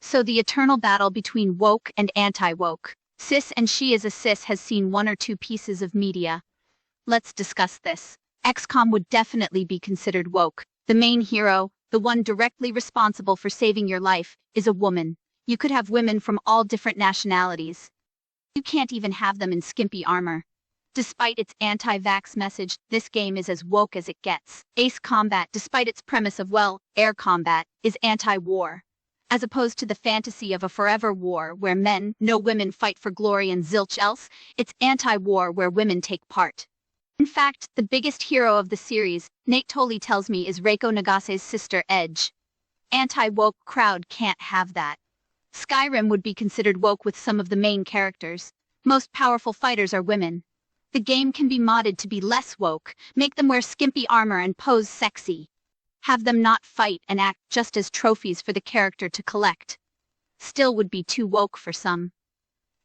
So the eternal battle between woke and anti-woke. Cis and she as a cis has seen one or two pieces of media. Let's discuss this. XCOM would definitely be considered woke. The main hero, the one directly responsible for saving your life, is a woman. You could have women from all different nationalities. You can't even have them in skimpy armor. Despite its anti-vax message, this game is as woke as it gets. Ace Combat, despite its premise of, well, air combat, is anti-war. As opposed to the fantasy of a forever war where men, no women fight for glory and zilch else, it's anti-war where women take part. In fact, the biggest hero of the series, Nate Tolley tells me, is Reiko Nagase's sister Edge. Anti-woke crowd can't have that. Skyrim would be considered woke with some of the main characters. Most powerful fighters are women. The game can be modded to be less woke, make them wear skimpy armor and pose sexy. Have them not fight and act just as trophies for the character to collect. Still would be too woke for some.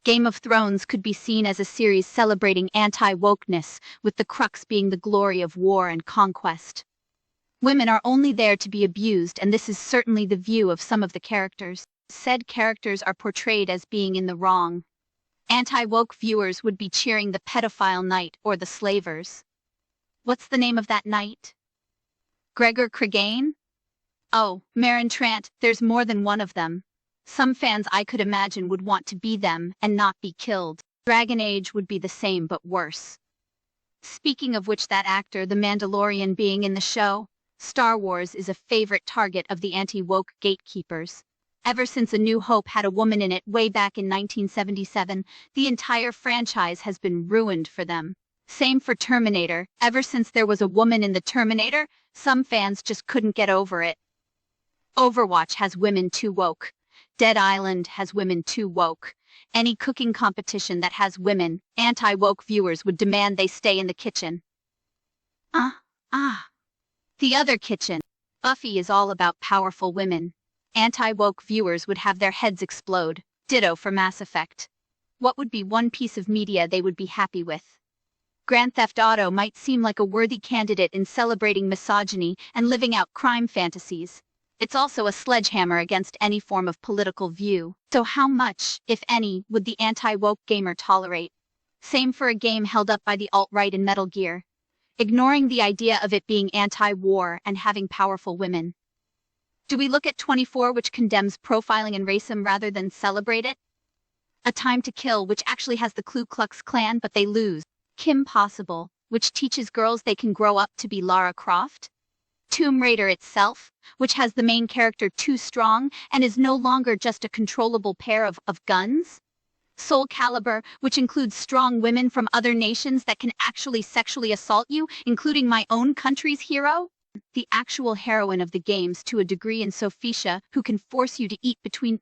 Game of Thrones could be seen as a series celebrating anti-wokeness, with the crux being the glory of war and conquest. Women are only there to be abused, and this is certainly the view of some of the characters. Said characters are portrayed as being in the wrong. Anti-woke viewers would be cheering the pedophile knight or the slavers. What's the name of that knight? Gregor Clegane? Oh, Marin Trant, there's more than one of them. Some fans I could imagine would want to be them and not be killed. Dragon Age would be the same but worse. Speaking of which, that actor, the Mandalorian, being in the show, Star Wars is a favorite target of the anti-woke gatekeepers. Ever since A New Hope had a woman in it way back in 1977, the entire franchise has been ruined for them. Same for Terminator. Ever since there was a woman in the Terminator, some fans just couldn't get over it. Overwatch has women too woke. Dead Island has women too woke. Any cooking competition that has women, anti-woke viewers would demand they stay in the kitchen. The other kitchen. Buffy is all about powerful women. Anti-woke viewers would have their heads explode. Ditto for Mass Effect. What would be one piece of media they would be happy with? Grand Theft Auto might seem like a worthy candidate in celebrating misogyny and living out crime fantasies. It's also a sledgehammer against any form of political view. So how much, if any, would the anti-woke gamer tolerate? Same for a game held up by the alt-right in Metal Gear. Ignoring the idea of it being anti-war and having powerful women. Do we look at 24, which condemns profiling and racism rather than celebrate it? A Time to Kill, which actually has the Ku Klux Klan but they lose. Kim Possible, which teaches girls they can grow up to be Lara Croft. Tomb Raider itself, which has the main character too strong and is no longer just a controllable pair of guns. Soul Calibur, which includes strong women from other nations that can actually sexually assault you, including my own country's hero. The actual heroine of the games to a degree in Sophisha, who can force you to eat between,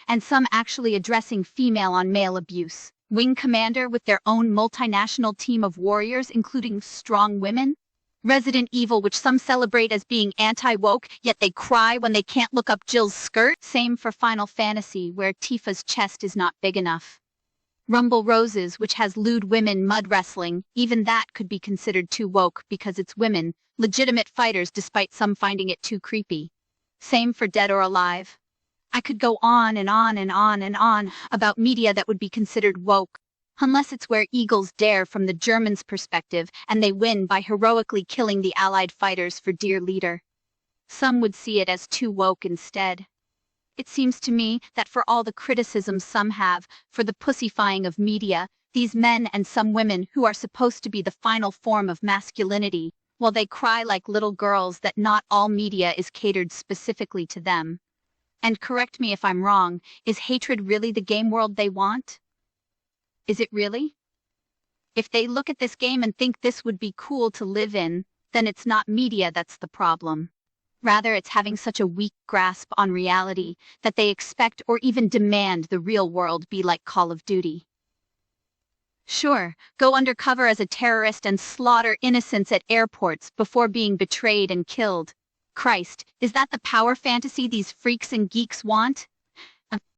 and some actually addressing female on male abuse. Wing Commander with their own multinational team of warriors, including strong women. Resident Evil, which some celebrate as being anti-woke, yet they cry when they can't look up Jill's skirt. Same for Final Fantasy, where Tifa's chest is not big enough. Rumble Roses, which has lewd women mud wrestling, even that could be considered too woke because it's women, legitimate fighters despite some finding it too creepy. Same for Dead or Alive. I could go on and on and on and on about media that would be considered woke, unless it's where eagles dare from the Germans' perspective and they win by heroically killing the Allied fighters for dear leader. Some would see it as too woke instead. It seems to me that for all the criticism some have for the pussyfying of media, these men and some women who are supposed to be the final form of masculinity, while they cry like little girls that not all media is catered specifically to them. And correct me if I'm wrong, is hatred really the game world they want? Is it really? If they look at this game and think this would be cool to live in, then it's not media that's the problem. Rather, it's having such a weak grasp on reality that they expect or even demand the real world be like Call of Duty. Sure, go undercover as a terrorist and slaughter innocents at airports before being betrayed and killed. Christ, is that the power fantasy these freaks and geeks want?